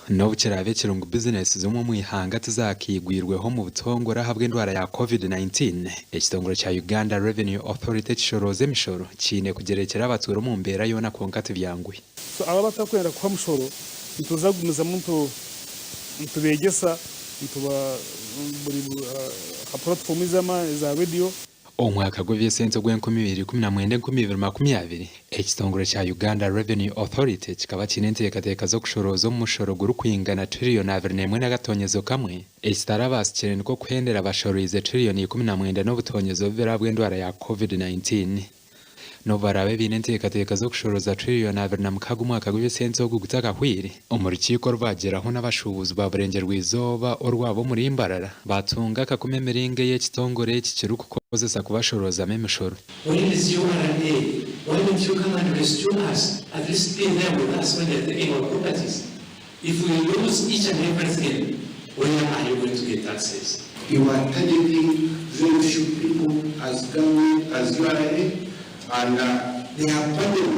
no bucerabe kirungu business zo mu ihanga tizakigwirweho mu butongora habwe indwara ya COVID-19 ekitongoro cya Uganda Revenue Authority kishoroze mishoro kine kugerekera abatura mu mbera yona konkati byangwe so aba batakwenda kwa mushoro ituzagumiza muntu ntubegesa ntuba muri platform za radio omwaka gw'ebyesenzo gw'2019-2020 ekitongoro cya Uganda Revenue Authority kikaba kinenteekateeka zo kushoroza omushoro guru kwingana trillion 21 kamwe ekitarabasi kireni ko kuhendera abashoroize trillion 19 n'obutonyezo bubera bw'endwara ya COVID-19 no barabe binenteekateeka zo kushoroza trillion 26 umwaka gw'ebyesenzo gutaka hwiri omurukiko rwageraho n'abashubuzi ba burenge rw'izoba orwabo muri Mbarara batunga kakumemeringe y'ekitongore ekikiruko kozesa kubashoroza memishoro. When it is URA, why don't you come and rescue us? At least stay there with us when they're taking our properties. If we lose each and everything, where are you going to get taxes? You are targeting very few people as government, as URA, and they have funded.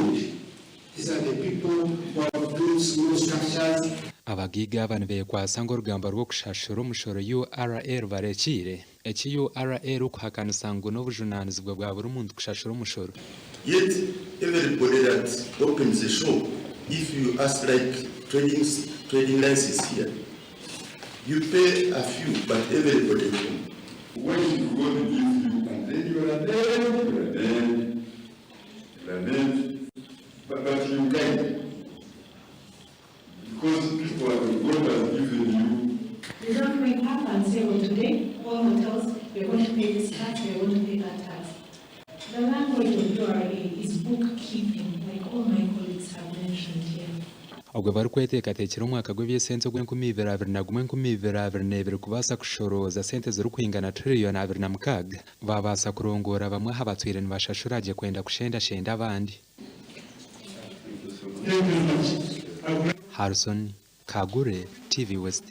These are the people who have built small structures. Abagaiga abantu bekwasanga urugamba rwo kushashura umushoro URA barekire eki URA ukuhakana sango n'obujunanizibwa bwa buri muntu kushashura umushoro. Yet everybody that opens a shop, if you ask like trading license here, you pay a few, but everybody come. When you go to give you and then you are there, but you can. Because people have God has given you. You don't wake up and say, well, today, all hotels, we're going to pay this tax, we're going to pay that tax. The language of URA is bookkeeping, like all my colleagues have mentioned here. Ogwe bari kweteekateekera omwaka gw'ebyesenzo gw'2022 kubasa kushoroza sente ziri kwingana trillion 26 babasa kurongora bamwe abatwire nibashashuraje kwenda kushenda abandi. Harrison Kagure, TV West.